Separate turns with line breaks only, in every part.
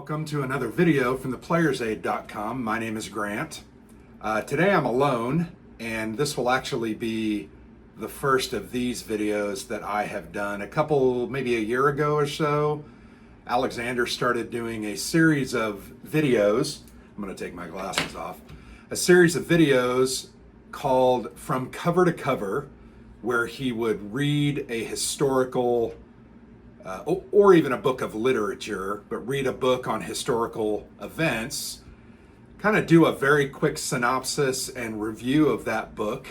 Welcome to another video from thePlayersAid.com. My name is Grant. Today I'm alone, and this will actually be the first of these videos that I have done. Maybe a year ago or so, Alexander started doing a series of videos. I'm going to take my glasses off. A series of videos called From Cover to Cover, where he would read a historical or even a book of literature, but read a book on historical events, kind of do a very quick synopsis and review of that book,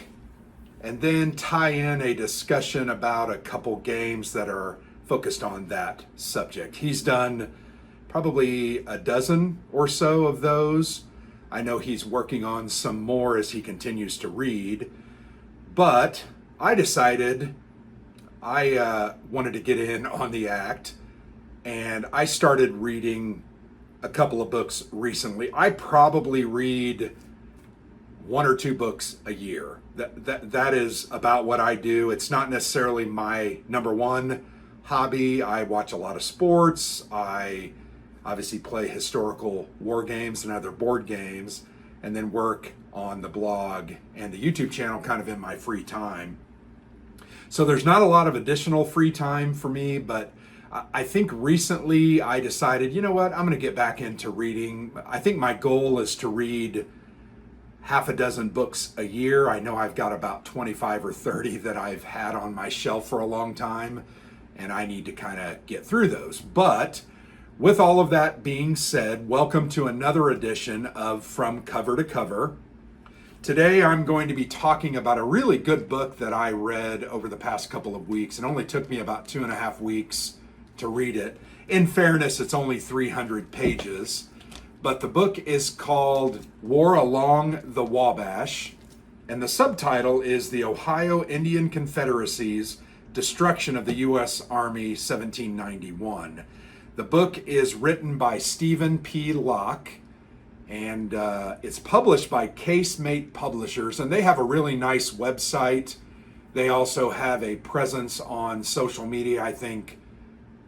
and then tie in a discussion about a couple games that are focused on that subject. He's done probably a dozen or so of those. I know he's working on some more as he continues to read, but I decided I wanted to get in on the act, and I started reading a couple of books recently. I probably read one or two books a year. That is about what I do. It's not necessarily my number one hobby. I watch a lot of sports. I obviously play historical war games and other board games, and then work on the blog and the YouTube channel kind of in my free time. So there's not a lot of additional free time for me, but I think recently I decided, you know what, I'm going to get back into reading. I think my goal is to read half a dozen books a year. I know I've got about 25 or 30 that I've had on my shelf for a long time, and I need to kind of get through those. But with all of that being said, welcome to another edition of From Cover to Cover. Today I'm going to be talking about a really good book that I read over the past couple of weeks. It only took me about 2.5 weeks to read it. In fairness, it's only 300 pages, but the book is called War Along the Wabash, and the subtitle is The Ohio Indian Confederacy's Destruction of the U.S. Army 1791. The book is written by Stephen P. Locke, and it's published by Casemate Publishers, and they have a really nice website. They also have a presence on social media. I think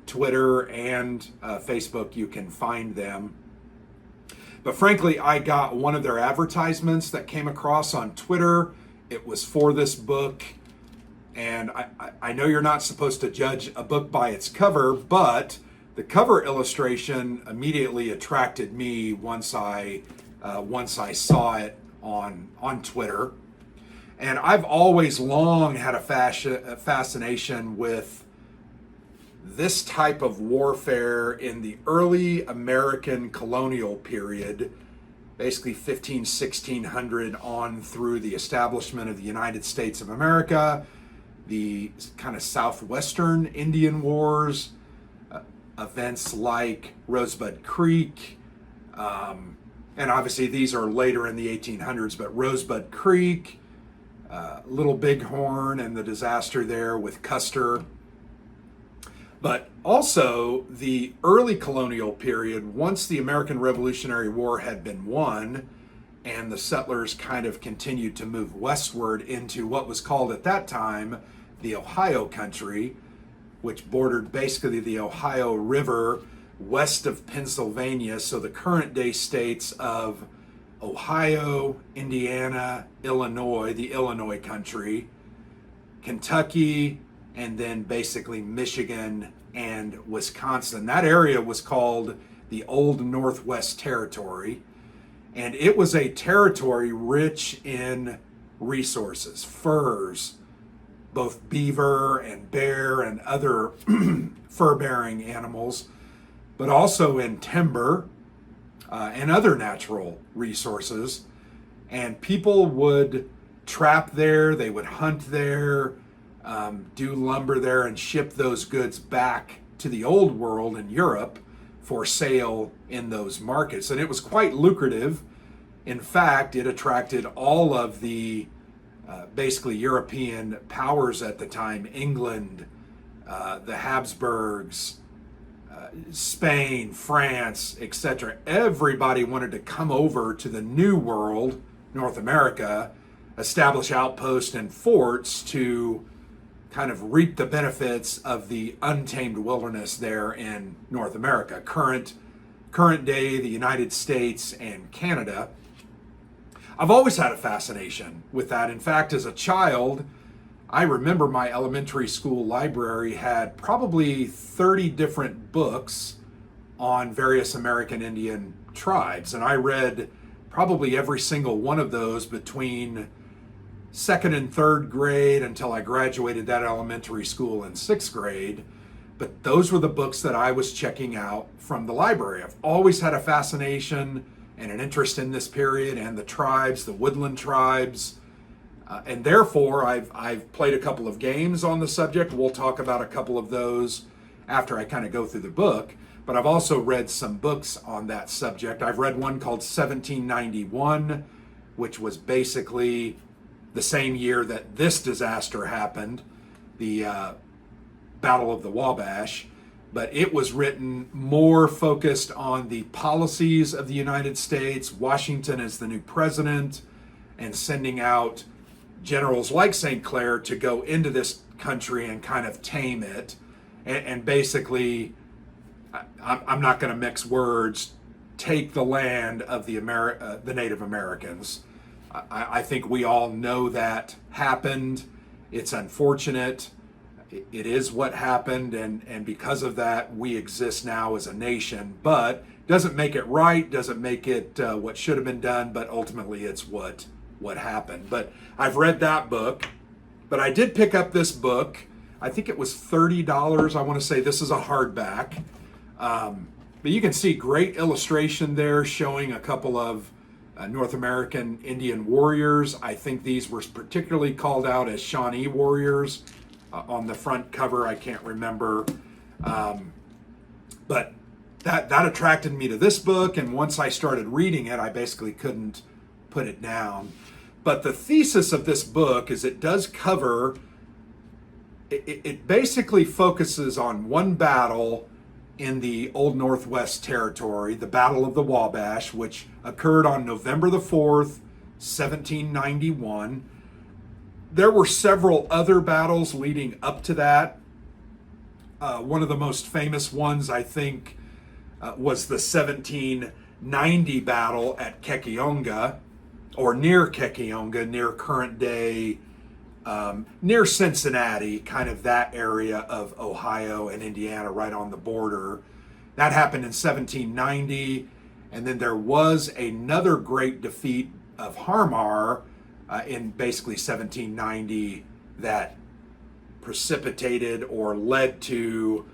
Twitter and Facebook, you can find them. But frankly, I got one of their advertisements that came across on Twitter. It was for this book, and I know you're not supposed to judge a book by its cover, but the cover illustration immediately attracted me once I saw it on Twitter. And I've always long had a fascination with this type of warfare in the early American colonial period, basically 1600 on through the establishment of the United States of America, the kind of southwestern Indian Wars, events like Rosebud Creek, and obviously these are later in the 1800s, but Rosebud Creek, Little Bighorn and the disaster there with Custer. But also the early colonial period, once the American Revolutionary War had been won and the settlers kind of continued to move westward into what was called at that time the Ohio country, which bordered basically the Ohio River west of Pennsylvania, so the current day states of Ohio, Indiana, Illinois, the Illinois country, Kentucky, and then basically Michigan and Wisconsin. That area was called the Old Northwest Territory, and it was a territory rich in resources, furs, both beaver and bear and other fur-bearing animals, but also in timber and other natural resources. And people would trap there, they would hunt there, do lumber there, and ship those goods back to the old world in Europe for sale in those markets. And it was quite lucrative. In fact, it attracted all of the basically European powers at the time: England, the Habsburgs, Spain, France, etc. Everybody wanted to come over to the New World, North America, establish outposts and forts to kind of reap the benefits of the untamed wilderness there in North America. Current current day, the United States and Canada. I've always had a fascination with that. In fact, as a child, I remember my elementary school library had probably 30 different books on various American Indian tribes, and I read probably every single one of those between second and third grade until I graduated that elementary school in sixth grade. But those were the books that I was checking out from the library. I've always had a fascination and an interest in this period and the tribes, the woodland tribes. And therefore, I've played a couple of games on the subject. We'll talk about a couple of those after I kind of go through the book. But I've also read some books on that subject. I've read one called 1791, which was basically the same year that this disaster happened, the Battle of the Wabash. But it was written more focused on the policies of the United States, Washington as the new president, and sending out generals like St. Clair to go into this country and kind of tame it. And basically, I'm not going to mix words, take the land of the Native Americans. I think we all know that happened. It's unfortunate. It is what happened, and because of that, we exist now as a nation. But doesn't make it right, doesn't make it what should have been done, but ultimately it's what happened. But I've read that book, but I did pick up this book. I think it was $30. I want to say this is a hardback. But you can see great illustration there showing a couple of North American Indian warriors. I think these were particularly called out as Shawnee warriors on the front cover. I can't remember. But that attracted me to this book. And once I started reading it, I basically couldn't put it down. But the thesis of this book is it does cover, it basically focuses on one battle in the Old Northwest Territory, the Battle of the Wabash, which occurred on November the 4th, 1791. There were several other battles leading up to that. One of the most famous ones, I think, was the 1790 battle at Kekionga, or near Kekionga, near current day, near Cincinnati, kind of that area of Ohio and Indiana, right on the border. That happened in 1790. And then there was another great defeat of Harmar in basically 1790 that precipitated or led to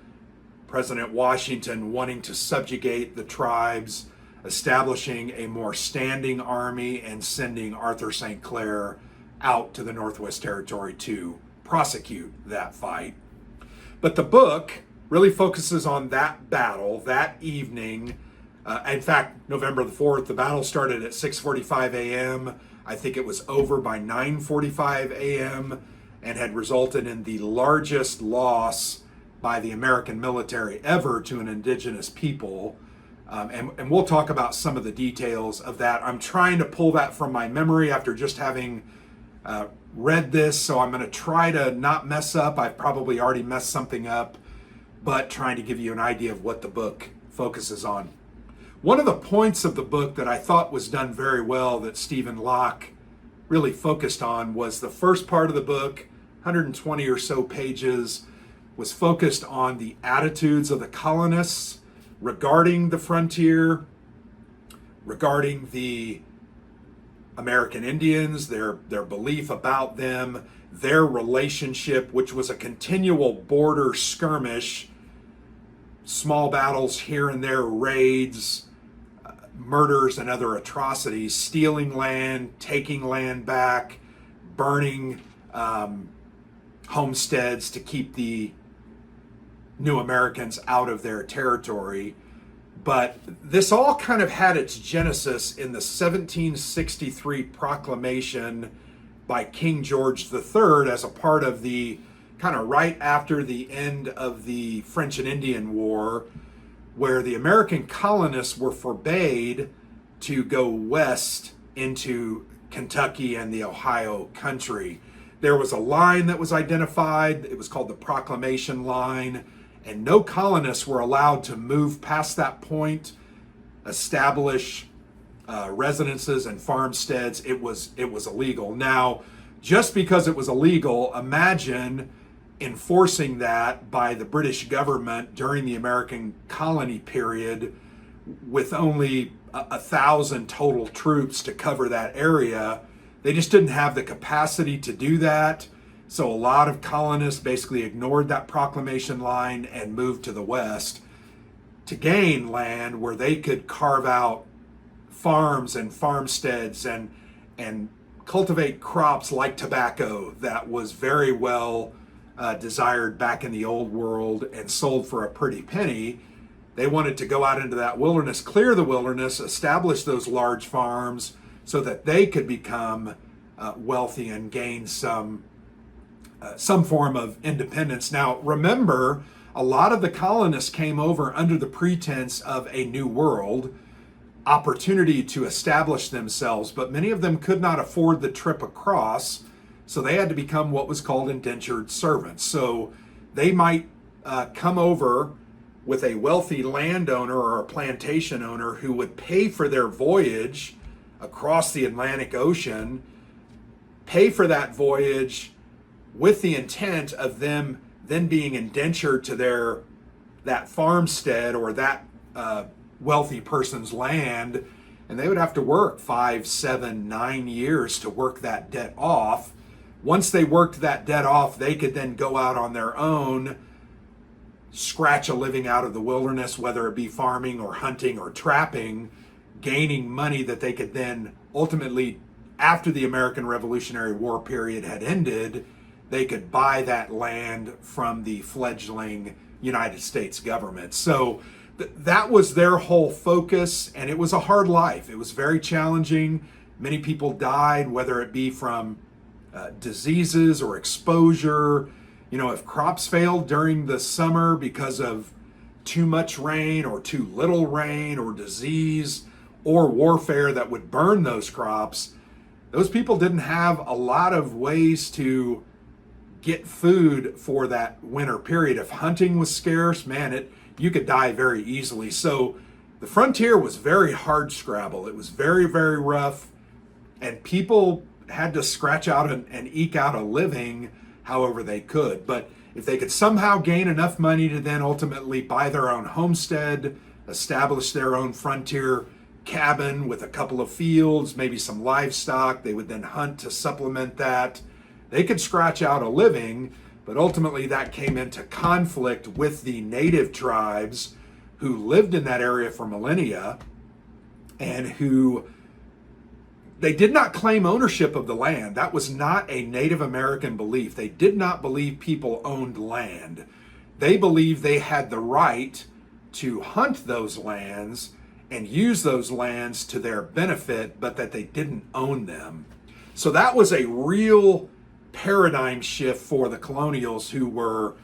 President Washington wanting to subjugate the tribes, establishing a more standing army, and sending Arthur St. Clair out to the Northwest Territory to prosecute that fight. But the book really focuses on that battle, that evening. In fact, November the 4th, the battle started at 6:45 a.m. I think it was over by 9:45 a.m. and had resulted in the largest loss by the American military ever to an indigenous people. And we'll talk about some of the details of that. I'm trying to pull that from my memory after just having read this, so I'm going to try to not mess up. I've probably already messed something up, but trying to give you an idea of what the book focuses on. One of the points of the book that I thought was done very well that Stephen Locke really focused on was the first part of the book, 120 or so pages, was focused on the attitudes of the colonists regarding the frontier, regarding the American Indians, their belief about them, their relationship, which was a continual border skirmish, small battles here and there, raids, murders and other atrocities, stealing land, taking land back, burning homesteads to keep the new Americans out of their territory. But this all kind of had its genesis in the 1763 proclamation by King George III as a part of the kind of right after the end of the French and Indian War, where the American colonists were forbade to go west into Kentucky and the Ohio country. There was a line that was identified. It was called the Proclamation Line, and no colonists were allowed to move past that point establish residences and farmsteads, it was illegal. Now, just because it was illegal, imagine enforcing that by the British government during the American colony period with only 1,000 total troops to cover that area. They just didn't have the capacity to do that. So a lot of colonists basically ignored that proclamation line and moved to the west to gain land where they could carve out farms and farmsteads and cultivate crops like tobacco that was very well desired back in the old world and sold for a pretty penny. They wanted to go out into that wilderness, clear the wilderness, establish those large farms so that they could become wealthy and gain some form of independence. Now, remember, a lot of the colonists came over under the pretense of a new world, opportunity to establish themselves, but many of them could not afford the trip across, so they had to become what was called indentured servants. So they might come over with a wealthy landowner or a plantation owner who would pay for their voyage across the Atlantic Ocean, pay for that voyage with the intent of them then being indentured to that farmstead or that wealthy person's land, and they would have to work 5, 7, 9 years to work that debt off. Once they worked that debt off, they could then go out on their own, scratch a living out of the wilderness, whether it be farming or hunting or trapping, gaining money that they could then ultimately, after the American Revolutionary War period had ended, they could buy that land from the fledgling United States government. So that was their whole focus, and it was a hard life. It was very challenging. Many people died, whether it be from diseases or exposure. You know, if crops failed during the summer because of too much rain or too little rain or disease or warfare that would burn those crops, those people didn't have a lot of ways to get food for that winter period. If hunting was scarce, man, you could die very easily. So the frontier was very hard scrabble. It was very, very rough, and people had to scratch out and eke out a living however they could. But if they could somehow gain enough money to then ultimately buy their own homestead, establish their own frontier cabin with a couple of fields, maybe some livestock, they would then hunt to supplement that. They could scratch out a living, but ultimately that came into conflict with the native tribes who lived in that area for millennia and who they did not claim ownership of the land. That was not a Native American belief. They did not believe people owned land. They believed they had the right to hunt those lands and use those lands to their benefit, but that they didn't own them. So that was a real paradigm shift for the colonials who were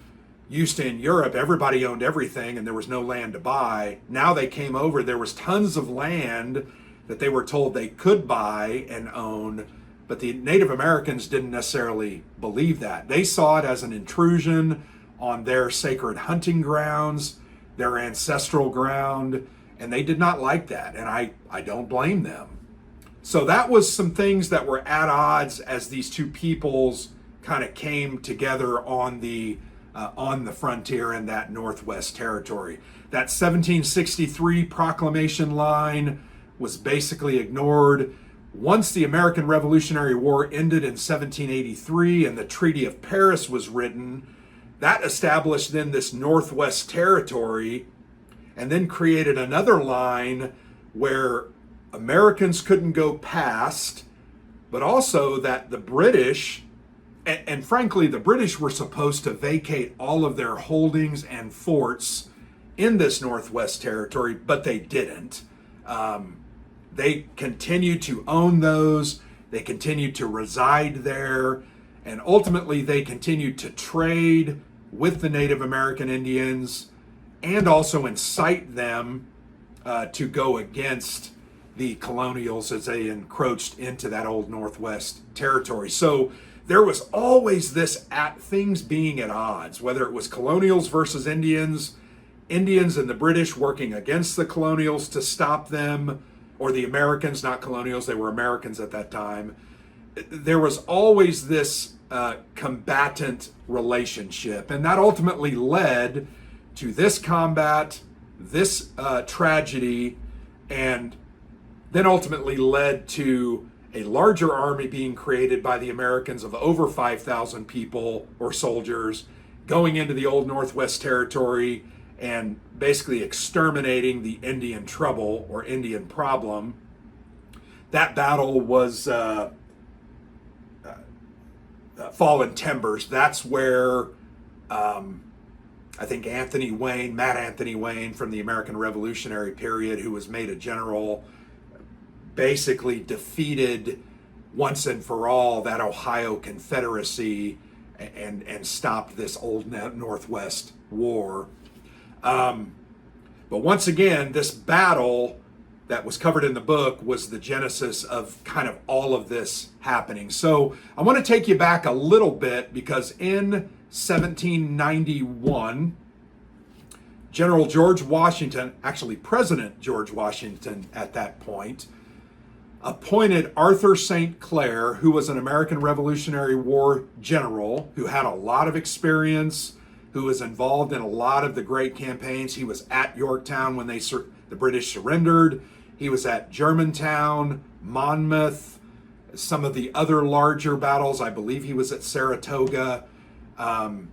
used to, in Europe, everybody owned everything and there was no land to buy. Now they came over, there was tons of land that they were told they could buy and own, but the Native Americans didn't necessarily believe that. They saw it as an intrusion on their sacred hunting grounds, their ancestral ground, and they did not like that, and I don't blame them. So that was some things that were at odds as these two peoples kind of came together on the frontier in that Northwest Territory. That 1763 proclamation line was basically ignored. Once the American Revolutionary War ended in 1783 and the Treaty of Paris was written, that established then this Northwest Territory and then created another line where Americans couldn't go past, but also that the British, and frankly, the British were supposed to vacate all of their holdings and forts in this Northwest Territory, but they didn't. They continued to own those, they continued to reside there, and ultimately they continued to trade with the Native American Indians and also incite them to go against the colonials as they encroached into that old Northwest Territory. So there was always this things being at odds, whether it was colonials versus Indians, Indians and the British working against the colonials to stop them, or the Americans, not colonials, they were Americans at that time. There was always this combatant relationship, and that ultimately led to this combat, this tragedy, and then ultimately led to a larger army being created by the Americans of over 5,000 people or soldiers going into the Old Northwest Territory and basically exterminating the Indian trouble or Indian problem. That battle was Fallen Timbers. That's where I think Matt Anthony Wayne from the American Revolutionary period, who was made a general, basically defeated once and for all that Ohio Confederacy and stopped this Old Northwest War. But once again, this battle that was covered in the book was the genesis of kind of all of this happening. So I want to take you back a little bit, because in 1791, General George Washington, actually President George Washington at that point, appointed Arthur St. Clair, who was an American Revolutionary War general who had a lot of experience, who was involved in a lot of the great campaigns. He was at Yorktown when the British surrendered. He was at Germantown, Monmouth, some of the other larger battles. I believe he was at Saratoga, and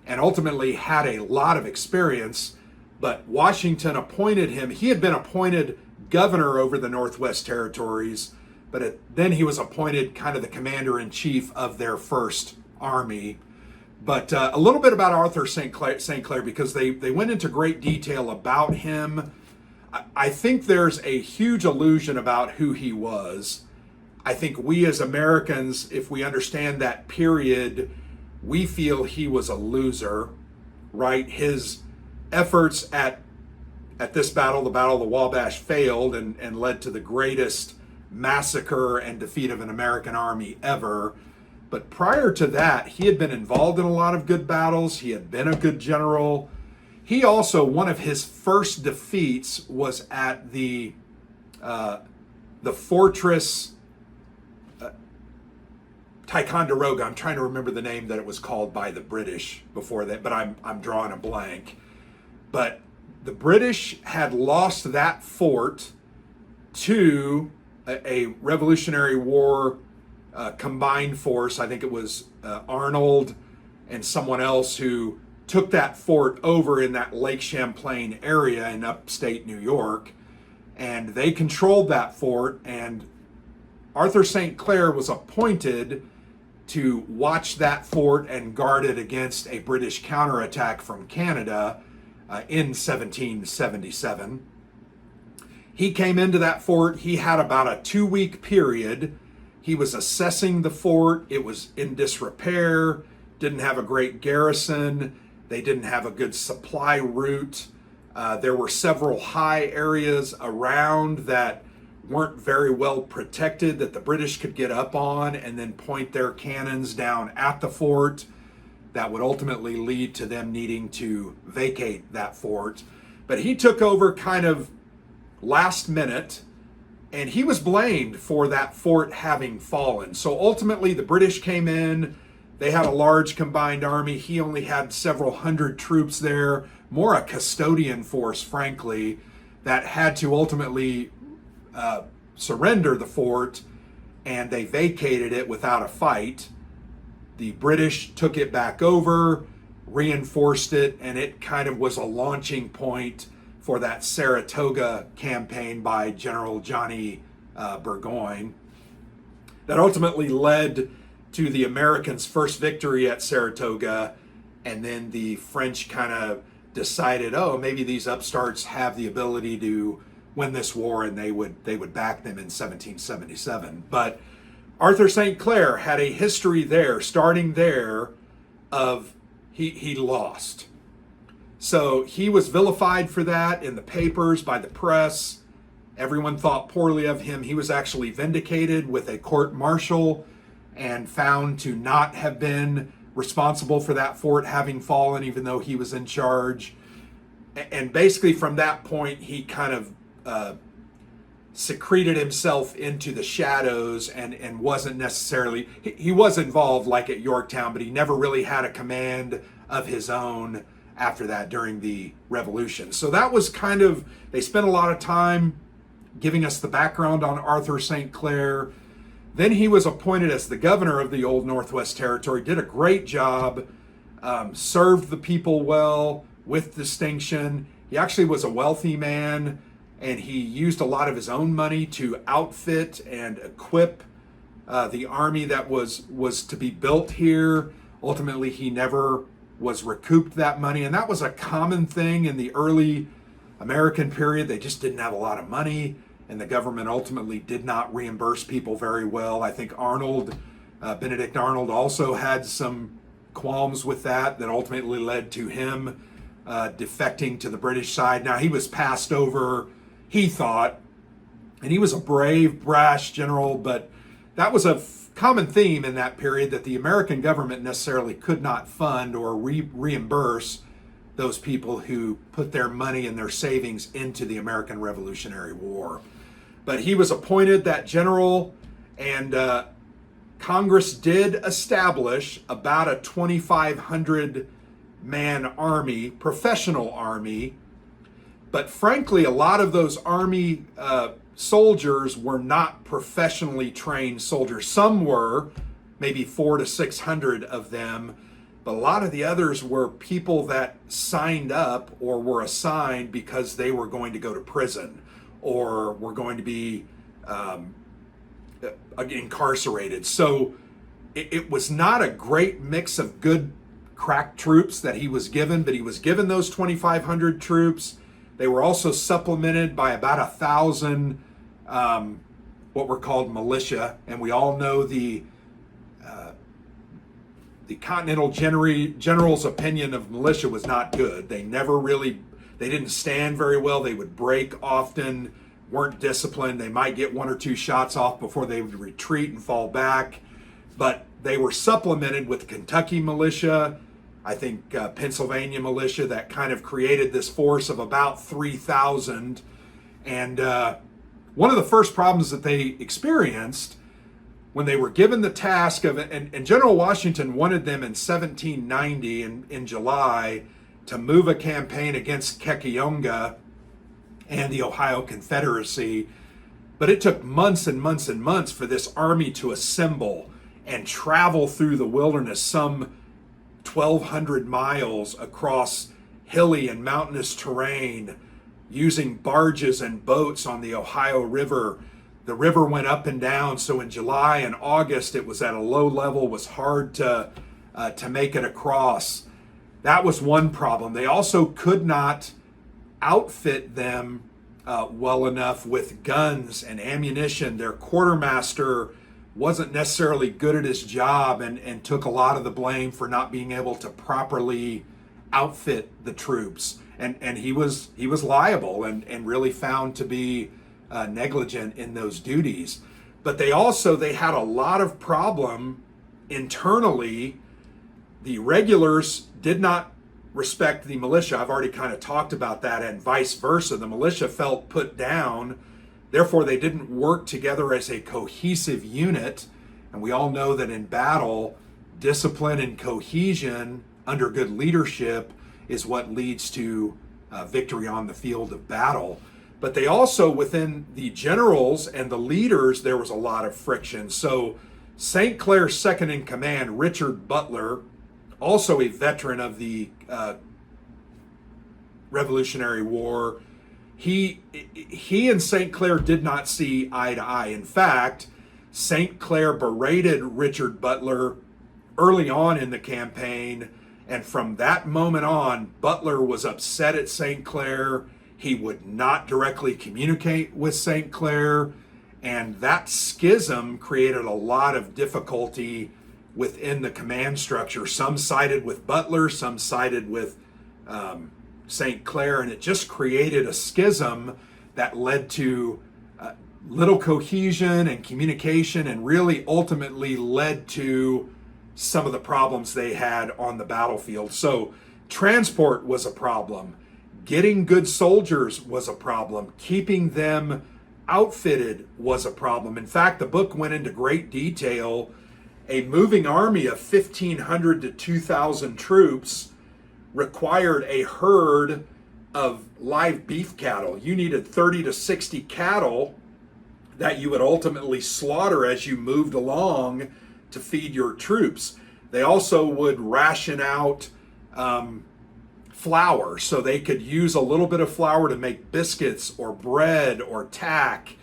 ultimately had a lot of experience. But Washington appointed him. He had been appointed governor over the Northwest Territories, but then he was appointed kind of the commander-in-chief of their first army. But a little bit about Arthur St. Clair, because they went into great detail about him. I think there's a huge illusion about who he was. I think we as Americans, if we understand that period, we feel he was a loser, right? His efforts at this battle, the Battle of the Wabash, failed and led to the greatest massacre and defeat of an American army ever. But prior to that, he had been involved in a lot of good battles. He had been a good general. He also, one of his first defeats was at the fortress Ticonderoga. I'm trying to remember the name that it was called by the British before that, but I'm drawing a blank. But the British had lost that fort to a Revolutionary War combined force. I think it was Arnold and someone else who took that fort over in that Lake Champlain area in upstate New York, and they controlled that fort, and Arthur St. Clair was appointed to watch that fort and guard it against a British counterattack from Canada in 1777. He came into that fort. He had about a 2-week period. He was assessing the fort. It was in disrepair, didn't have a great garrison. They didn't have a good supply route. There were several high areas around that weren't very well protected that the British could get up on and then point their cannons down at the fort. That would ultimately lead to them needing to vacate that fort. But he took over kind of last minute, and he was blamed for that fort having fallen. So ultimately the British came in. They had a large combined army. He only had several hundred troops there, more a custodian force, frankly, that had to ultimately surrender the fort, and they vacated it without a fight. The British took it back over, reinforced it, and it kind of was a launching point for that Saratoga campaign by General Johnny Burgoyne that ultimately led to the Americans' first victory at Saratoga. And then the French kind of decided, oh, maybe these upstarts have the ability to win this war, and they would back them in 1777. But Arthur St. Clair had a history there, starting there, of he lost. So he was vilified for that in the papers, by the press. Everyone thought poorly of him. He was actually vindicated with a court-martial and found to not have been responsible for that fort having fallen, even though he was in charge. And basically from that point, he kind of secreted himself into the shadows and wasn't necessarily, he was involved like at Yorktown, but he never really had a command of his own after that during the Revolution. So that was kind of, they spent a lot of time giving us the background on Arthur St. Clair. Then he was appointed as the governor of the Old Northwest Territory, did a great job, served the people well with distinction. He actually was a wealthy man, and he used a lot of his own money to outfit and equip the army that was to be built here. Ultimately, he never was recouped that money, and that was a common thing in the early American period. They just didn't have a lot of money, and the government ultimately did not reimburse people very well. I think Benedict Arnold also had some qualms with that ultimately led to him defecting to the British side. Now, he was passed over, he thought, and he was a brave, brash general, but that was a common theme in that period, that the American government necessarily could not fund or reimburse those people who put their money and their savings into the American Revolutionary War. But he was appointed that general, and Congress did establish about a 2,500 man army, professional army, but frankly, a lot of those army soldiers were not professionally trained soldiers. Some were, maybe 400 to 600 of them, but a lot of the others were people that signed up or were assigned because they were going to go to prison or were going to be incarcerated. So it was not a great mix of good crack troops that he was given, but he was given those 2,500 troops. They were also supplemented by about 1,000 what were called militia, and we all know the Continental General's opinion of militia was not good. They didn't stand very well. They would break often, weren't disciplined. They might get 1 or 2 shots off before they would retreat and fall back. But they were supplemented with Kentucky militia, I think Pennsylvania militia, that kind of created this force of about 3,000. And one of the first problems that they experienced when they were given the task of, and General Washington wanted them in 1790 in July to move a campaign against Kekionga and the Ohio Confederacy, but it took months and months and months for this army to assemble and travel through the wilderness, some 1,200 miles across hilly and mountainous terrain, using barges and boats on the Ohio River. The river went up and down, so in July and August it was at a low level, was hard to make it across. That was one problem. They also could not outfit them well enough with guns and ammunition. Their quartermaster wasn't necessarily good at his job and took a lot of the blame for not being able to properly outfit the troops. And he was liable and really found to be negligent in those duties. But they had a lot of problem internally. The regulars did not respect the militia. I've already kind of talked about that, and vice versa. The militia felt put down. Therefore, they didn't work together as a cohesive unit. And we all know that in battle, discipline and cohesion under good leadership is what leads to victory on the field of battle. But they also, within the generals and the leaders, there was a lot of friction. So St. Clair's second in command, Richard Butler, also a veteran of the Revolutionary War, he and St. Clair did not see eye to eye. In fact, St. Clair berated Richard Butler early on in the campaign, and from that moment on, Butler was upset at St. Clair. He would not directly communicate with St. Clair, and that schism created a lot of difficulty within the command structure. Some sided with Butler, some sided with St. Clair, and it just created a schism that led to little cohesion and communication, and really ultimately led to some of the problems they had on the battlefield. So transport was a problem. Getting good soldiers was a problem. Keeping them outfitted was a problem. In fact, the book went into great detail. A moving army of 1,500 to 2,000 troops required a herd of live beef cattle. You needed 30 to 60 cattle that you would ultimately slaughter as you moved along to feed your troops. They also would ration out flour, so they could use a little bit of flour to make biscuits or bread or tack,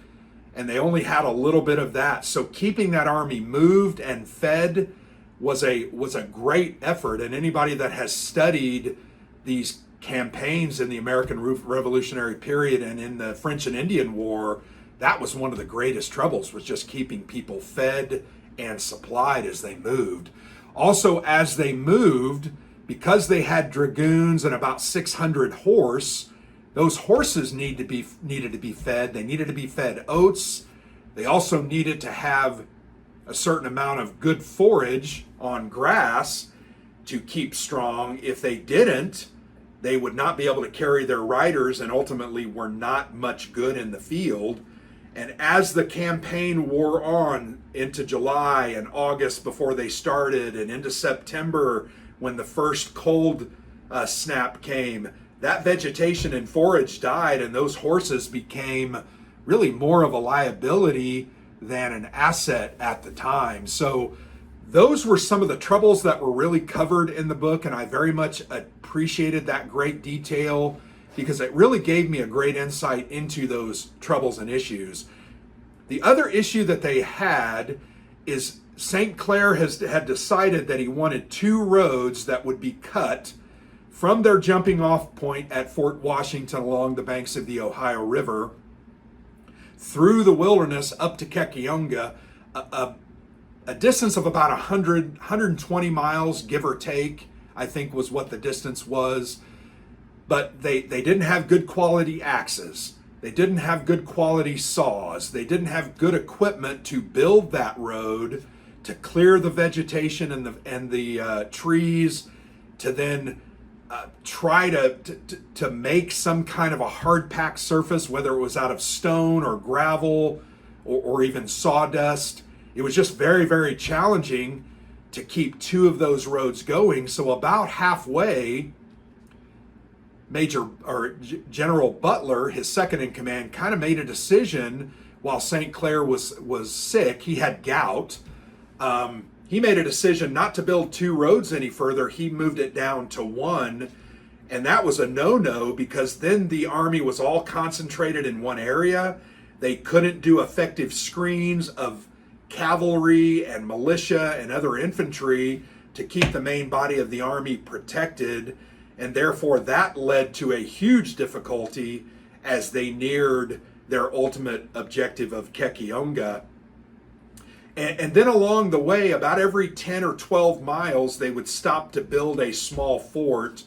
and they only had a little bit of that. So keeping that army moved and fed was a great effort. And anybody that has studied these campaigns in the American Revolutionary period and in the French and Indian War, that was one of the greatest troubles, was just keeping people fed and supplied as they moved. Also, as they moved, because they had dragoons and about 600 horse, those horses needed to be fed. They needed to be fed oats. They also needed to have a certain amount of good forage on grass to keep strong. If they didn't, they would not be able to carry their riders and ultimately were not much good in the field. And as the campaign wore on into July and August before they started, and into September when the first cold snap came, that vegetation and forage died, and those horses became really more of a liability than an asset at the time. So those were some of the troubles that were really covered in the book, and I very much appreciated that great detail because it really gave me a great insight into those troubles and issues. The other issue that they had is St. Clair had decided that he wanted 2 roads that would be cut from their jumping off point at Fort Washington along the banks of the Ohio River through the wilderness up to Kekionga, a distance of about 120 miles, give or take, I think was what the distance was. But they didn't have good quality axes. They didn't have good quality saws. They didn't have good equipment to build that road, to clear the vegetation and the trees, to then try to make some kind of a hard packed surface, whether it was out of stone or gravel or even sawdust. It was just very, very challenging to keep 2 of those roads going. So about halfway, General Butler, his second in command, kind of made a decision while St. Clair was sick. He had gout. He made a decision not to build 2 roads any further. He moved it down to 1, and that was a no-no because then the army was all concentrated in one area. They couldn't do effective screens of cavalry and militia and other infantry to keep the main body of the army protected, and therefore that led to a huge difficulty as they neared their ultimate objective of Kekionga. And then along the way, about every 10 or 12 miles, they would stop to build a small fort.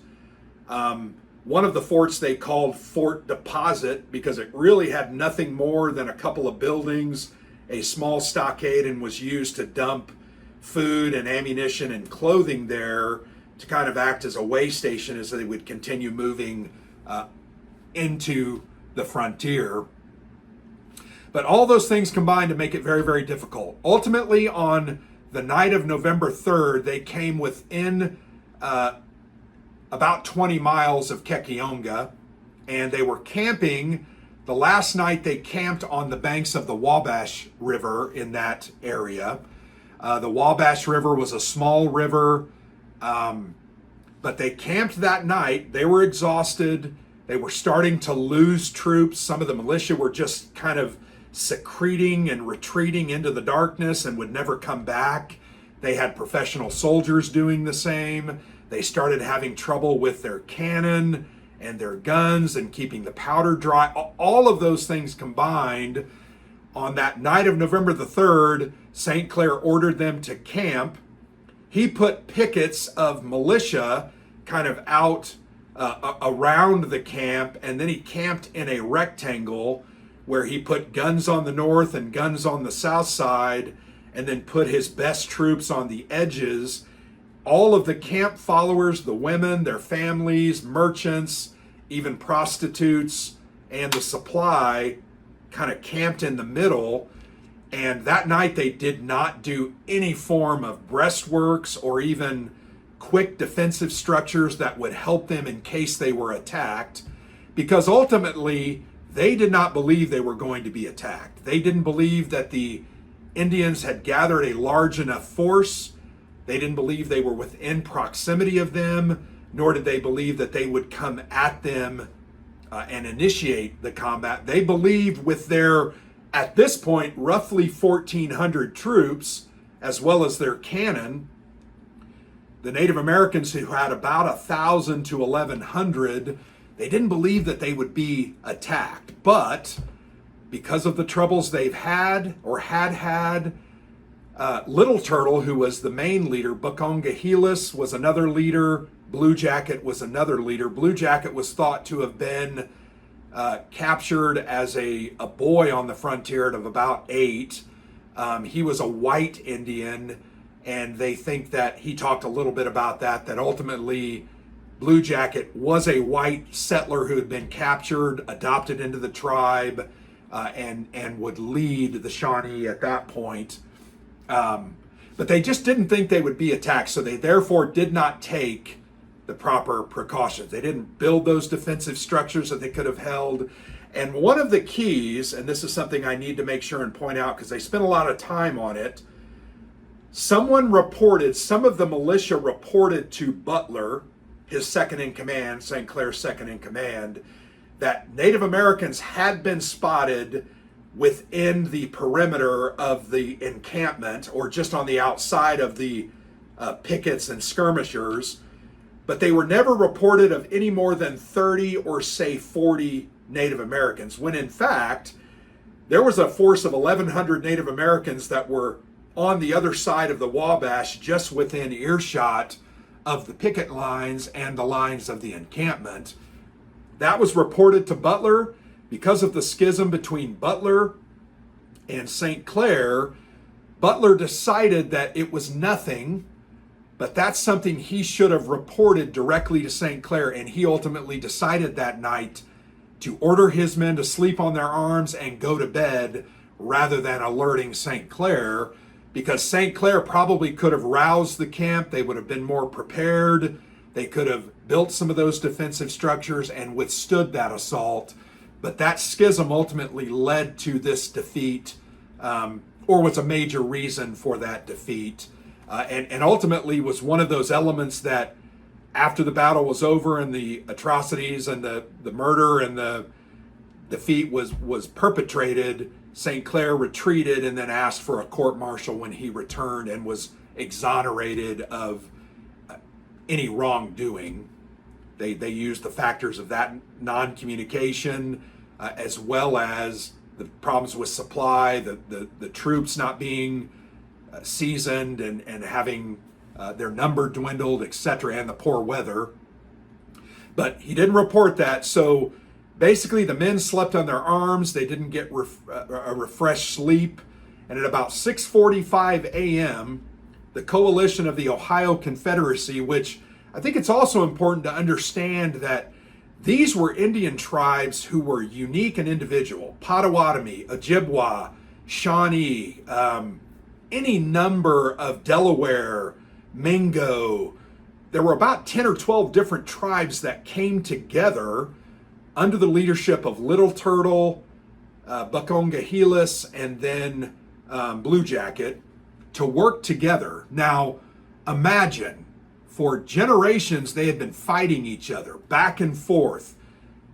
One of the forts they called Fort Deposit because it really had nothing more than a couple of buildings, a small stockade, and was used to dump food and ammunition and clothing there to kind of act as a way station as they would continue moving into the frontier. But all those things combined to make it very, very difficult. Ultimately, on the night of November 3rd, they came within about 20 miles of Kekionga, and they were camping. The last night they camped on the banks of the Wabash River in that area. The Wabash River was a small river, but they camped that night. They were exhausted. They were starting to lose troops. Some of the militia were just kind of secreting and retreating into the darkness and would never come back. They had professional soldiers doing the same. They started having trouble with their cannon and their guns and keeping the powder dry. All of those things combined, on that night of November the 3rd, St. Clair ordered them to camp. He put pickets of militia kind of out around the camp, and then he camped in a rectangle where he put guns on the north and guns on the south side, and then put his best troops on the edges. All of the camp followers, the women, their families, merchants, even prostitutes and the supply kind of camped in the middle. And that night they did not do any form of breastworks or even quick defensive structures that would help them in case they were attacked, because ultimately they did not believe they were going to be attacked. They didn't believe that the Indians had gathered a large enough force. They didn't believe they were within proximity of them, nor did they believe that they would come at them and initiate the combat. They believed with their, at this point, roughly 1,400 troops, as well as their cannon, the Native Americans, who had about 1,000 to 1,100, they didn't believe that they would be attacked. But because of the troubles they've had or had, Little Turtle, who was the main leader, Bukongahelis was another leader, Blue Jacket was another leader. Blue Jacket was thought to have been captured as a boy on the frontier of about 8. He was a white Indian, and they think that he talked a little bit about that ultimately Blue Jacket was a white settler who had been captured, adopted into the tribe, and would lead the Shawnee at that point. But they just didn't think they would be attacked, so they therefore did not take the proper precautions. They didn't build those defensive structures that they could have held. And one of the keys, and this is something I need to make sure and point out because they spent a lot of time on it, some of the militia reported to Butler, his second in command, St. Clair's second in command, that Native Americans had been spotted within the perimeter of the encampment, or just on the outside of the pickets and skirmishers, but they were never reported of any more than 30 or say 40 Native Americans, when in fact there was a force of 1,100 Native Americans that were on the other side of the Wabash, just within earshot of the picket lines and the lines of the encampment. That was reported to Butler. Because of the schism between Butler and St. Clair, Butler decided that it was nothing, but that's something he should have reported directly to St. Clair, and he ultimately decided that night to order his men to sleep on their arms and go to bed rather than alerting St. Clair, because St. Clair probably could have roused the camp. They would have been more prepared. They could have built some of those defensive structures and withstood that assault. But that schism ultimately led to this defeat, or was a major reason for that defeat, and ultimately was one of those elements that after the battle was over and the atrocities and the murder and the defeat was perpetrated, St. Clair retreated and then asked for a court-martial when he returned and was exonerated of any wrongdoing. They used the factors of that non-communication, as well as the problems with supply, the troops not being seasoned and having their number dwindled, etc., and the poor weather. But he didn't report that, so basically the men slept on their arms. They didn't get a refreshed sleep, and at about 6:45 a.m., the coalition of the Ohio Confederacy, which I think it's also important to understand that these were Indian tribes who were unique and individual. Potawatomi, Ojibwa, Shawnee, any number of Delaware, Mingo. There were about 10 or 12 different tribes that came together under the leadership of Little Turtle, Bukongahelis, and then Blue Jacket to work together. Now, imagine, for generations, they had been fighting each other back and forth,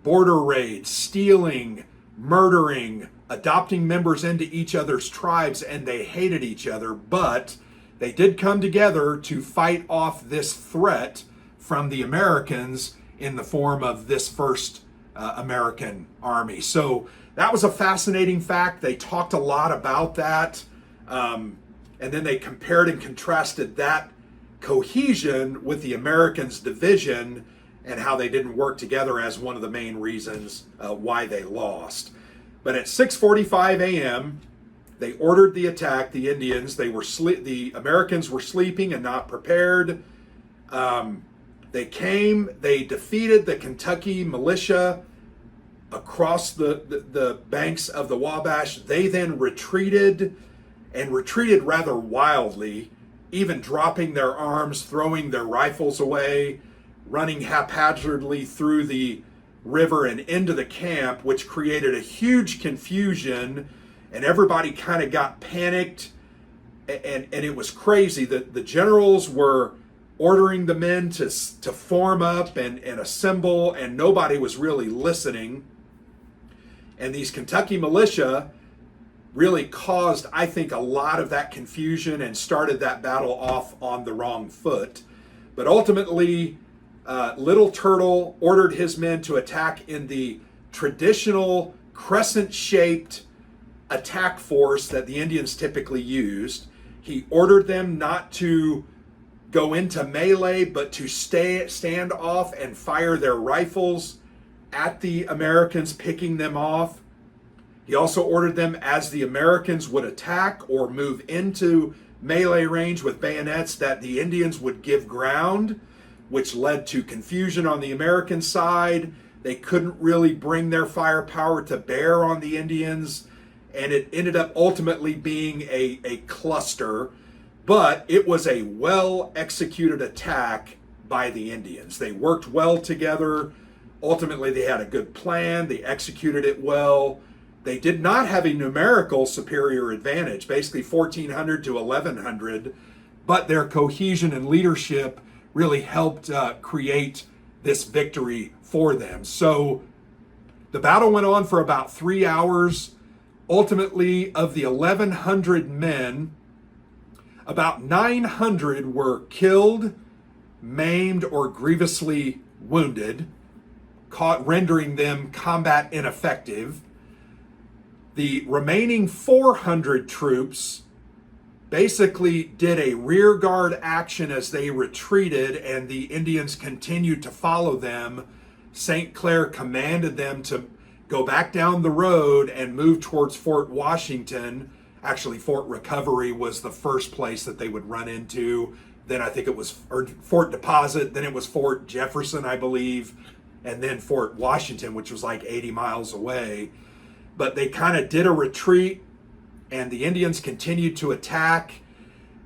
border raids, stealing, murdering, adopting members into each other's tribes, and they hated each other, but they did come together to fight off this threat from the Americans in the form of this first American army. So that was a fascinating fact. They talked a lot about that, and then they compared and contrasted that cohesion with the Americans' division and how they didn't work together as one of the main reasons why they lost. But at 6:45 a.m., they ordered the attack. The Indians, the Americans were sleeping and not prepared. They came, they defeated the Kentucky militia across the banks of the Wabash. They then retreated, and retreated rather wildly, even dropping their arms, throwing their rifles away, running haphazardly through the river and into the camp, which created a huge confusion, and everybody kind of got panicked, and it was crazy. The generals were ordering the men to form up and assemble, and nobody was really listening. And these Kentucky militia really caused, I think, a lot of that confusion and started that battle off on the wrong foot. But ultimately, Little Turtle ordered his men to attack in the traditional crescent-shaped attack force that the Indians typically used. He ordered them not to go into melee, but to stand off and fire their rifles at the Americans, picking them off. He also ordered them, as the Americans would attack or move into melee range with bayonets, that the Indians would give ground, which led to confusion on the American side. They couldn't really bring their firepower to bear on the Indians, and it ended up ultimately being a cluster. But it was a well-executed attack by the Indians. They worked well together. Ultimately, they had a good plan. They executed it well. They did not have a numerical superior advantage, basically 1,400 to 1,100, but their cohesion and leadership really helped create this victory for them. So the battle went on for about 3 hours. Ultimately, of the 1,100 men, about 900 were killed, maimed, or grievously wounded, rendering them combat ineffective. The remaining 400 troops basically did a rear guard action as they retreated, and the Indians continued to follow them. St. Clair commanded them to go back down the road and move towards Fort Washington. Actually, Fort Recovery was the first place that they would run into. Then I think it was Fort Deposit, then it was Fort Jefferson, I believe, and then Fort Washington, which was like 80 miles away. But they kind of did a retreat, and the Indians continued to attack.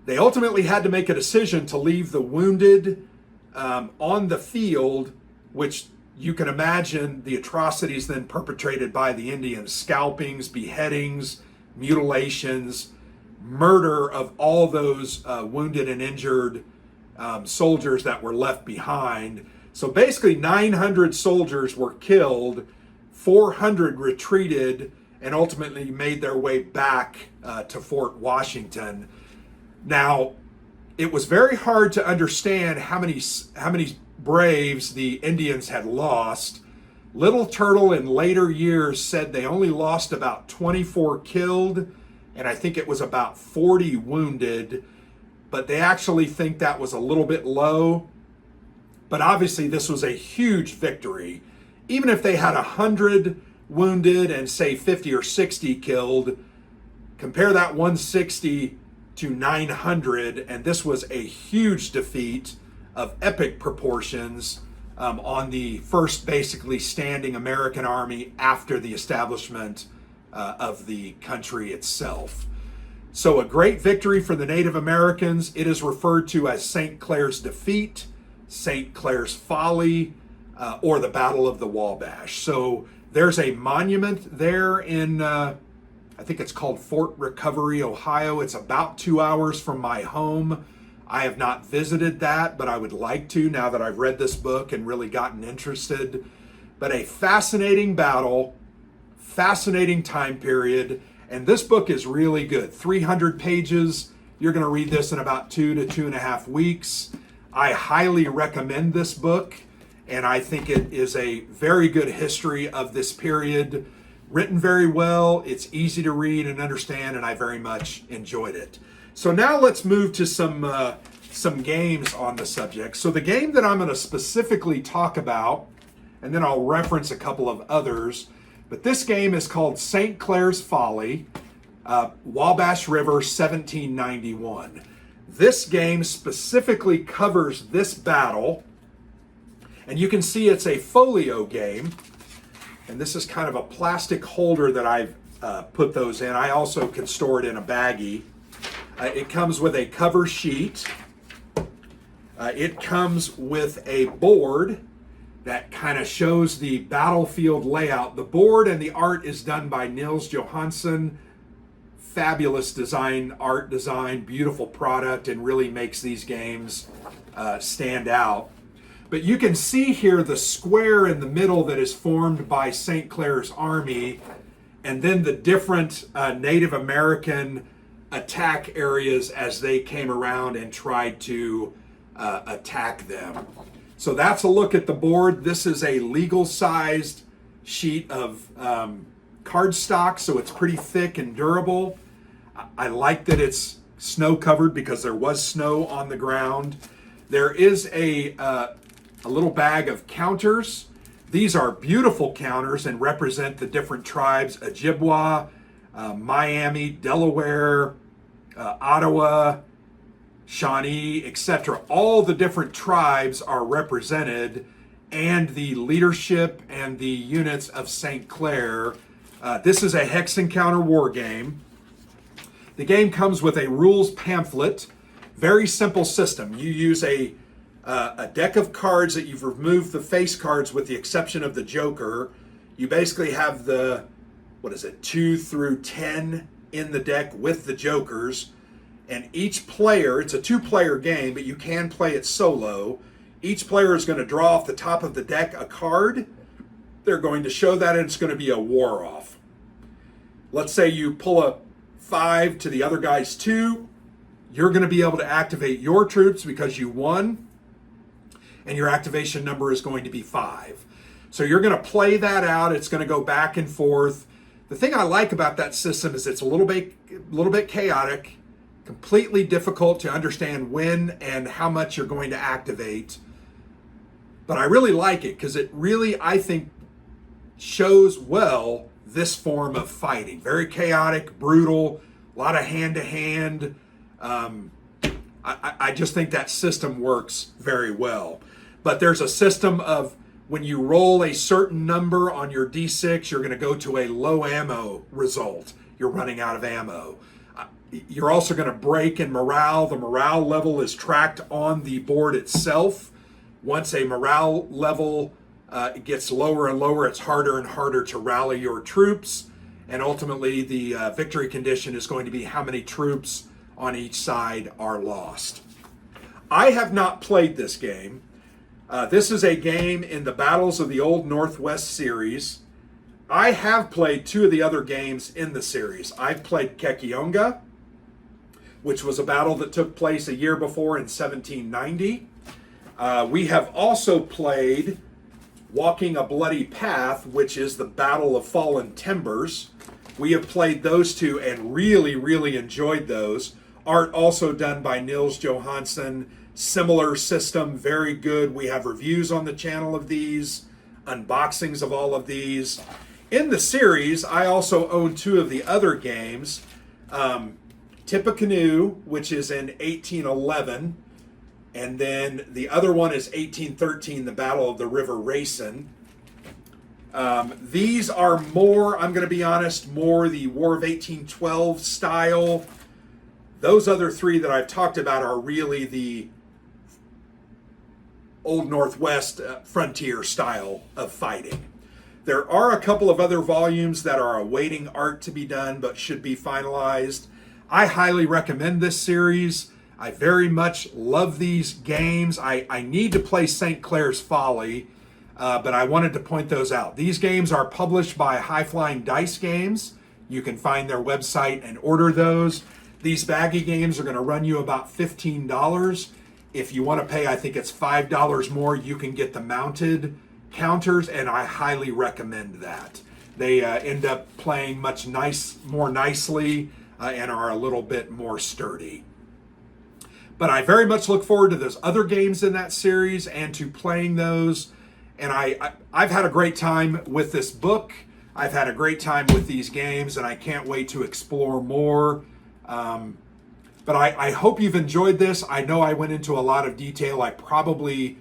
They ultimately had to make a decision to leave the wounded on the field, which you can imagine the atrocities then perpetrated by the Indians: scalpings, beheadings, mutilations, murder of all those wounded and injured soldiers that were left behind. So basically 900 soldiers were killed, 400 retreated, and ultimately made their way back to Fort Washington. Now, it was very hard to understand how many braves the Indians had lost. Little Turtle in later years said they only lost about 24 killed, and I think it was about 40 wounded, but they actually think that was a little bit low. But obviously this was a huge victory. Even if they had 100 wounded and say 50 or 60 killed, compare that 160 to 900, and this was a huge defeat of epic proportions on the first basically standing American army after the establishment of the country itself. So a great victory for the Native Americans. It is referred to as St. Clair's defeat, St. Clair's folly, or the Battle of the Wabash. So there's a monument there in, I think it's called Fort Recovery, Ohio. It's about 2 hours from my home. I have not visited that, but I would like to now that I've read this book and really gotten interested. But a fascinating battle, fascinating time period, and this book is really good. 300 pages. You're going to read this in about 2 to 2.5 weeks. I highly recommend this book, and I think it is a very good history of this period. Written very well, it's easy to read and understand, and I very much enjoyed it. So now let's move to some games on the subject. So the game that I'm going to specifically talk about, and then I'll reference a couple of others, but this game is called St. Clair's Folly, Wabash River, 1791. This game specifically covers this battle, And you can see it's a folio game. And this is kind of a plastic holder that I've put those in. I also can store it in a baggie. It comes with a cover sheet. It comes with a board that kind of shows the battlefield layout. The board and the art is done by Nils Johansson. Fabulous design, art design, beautiful product, and really makes these games stand out. But you can see here the square in the middle that is formed by St. Clair's army, and then the different Native American attack areas as they came around and tried to attack them. So that's a look at the board. This is a legal-sized sheet of cardstock, so it's pretty thick and durable. I like that it's snow-covered because there was snow on the ground. There is a little bag of counters. These are beautiful counters and represent the different tribes: Ojibwa, Miami, Delaware, Ottawa, Shawnee, etc. All the different tribes are represented, and the leadership and the units of St. Clair. This is a hex encounter war game. The game comes with a rules pamphlet. Very simple system. You use a deck of cards that you've removed the face cards with the exception of the Joker. You basically have the, 2 through 10 in the deck with the Jokers. And each player, it's a 2-player game, but you can play it solo. Each player is going to draw off the top of the deck a card. They're going to show that, and it's going to be a war off. Let's say you pull a 5 to the other guy's 2. You're going to be able to activate your troops because you won, and your activation number is going to be 5. So you're going to play that out. It's going to go back and forth. The thing I like about that system is it's a little bit chaotic, completely difficult to understand when and how much you're going to activate. But I really like it because it really, I think, shows well this form of fighting. Very chaotic, brutal, a lot of hand-to-hand. I just think that system works very well. But there's a system of when you roll a certain number on your D6, you're going to go to a low ammo result. You're running out of ammo. You're also going to break in morale. The morale level is tracked on the board itself. Once a morale level gets lower and lower, it's harder and harder to rally your troops. And ultimately, the victory condition is going to be how many troops on each side are lost. I have not played this game. This is a game in the Battles of the Old Northwest series. I have played 2 of the other games in the series. I've played Kekionga, which was a battle that took place a year before in 1790. We have also played Walking a Bloody Path, which is the Battle of Fallen Timbers. We have played those 2 and really, really enjoyed those. Art also done by Nils Johansson. Similar system, very good. We have reviews on the channel of these, unboxings of all of these. In the series, I also own 2 of the other games. Tippecanoe, which is in 1811, and then the other one is 1813, the Battle of the River Racine. These are more, I'm going to be honest, more the War of 1812 style. Those other 3 that I've talked about are really the Old Northwest frontier style of fighting. There are a couple of other volumes that are awaiting art to be done but should be finalized. I highly recommend this series. I very much love these games. I need to play St. Clair's Folly, but I wanted to point those out. These games are published by High Flying Dice Games. You can find their website and order those. These baggy games are going to run you about $15. If you want to pay, I think it's $5 more, you can get the mounted counters, and I highly recommend that. They end up playing much more nicely and are a little bit more sturdy. But I very much look forward to those other games in that series and to playing those. And I've had a great time with this book. I've had a great time with these games, and I can't wait to explore more. But I hope you've enjoyed this. I know I went into a lot of detail. I probably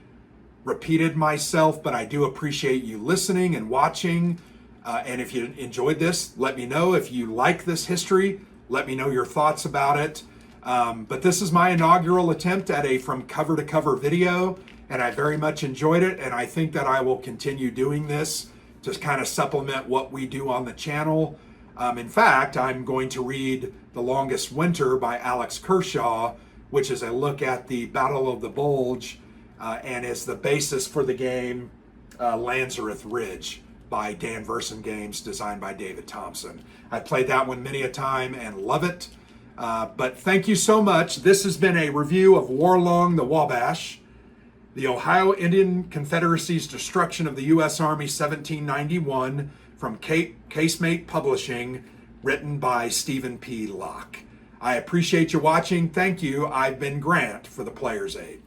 repeated myself, but I do appreciate you listening and watching. And if you enjoyed this, let me know. If you like this history, let me know your thoughts about it. But this is my inaugural attempt at a from cover to cover video, and I very much enjoyed it, and I think that I will continue doing this to kind of supplement what we do on the channel. In fact, I'm going to read The Longest Winter by Alex Kershaw, which is a look at the Battle of the Bulge, and is the basis for the game Lanzareth Ridge by Dan Versen Games, designed by David Thompson. I played that one many a time and love it. But thank you so much. This has been a review of Warlong the Wabash, the Ohio Indian Confederacy's Destruction of the U.S. Army 1791, from Casemate Publishing, written by Stephen P. Locke. I appreciate you watching. Thank you. I've been Grant for the Player's Aid.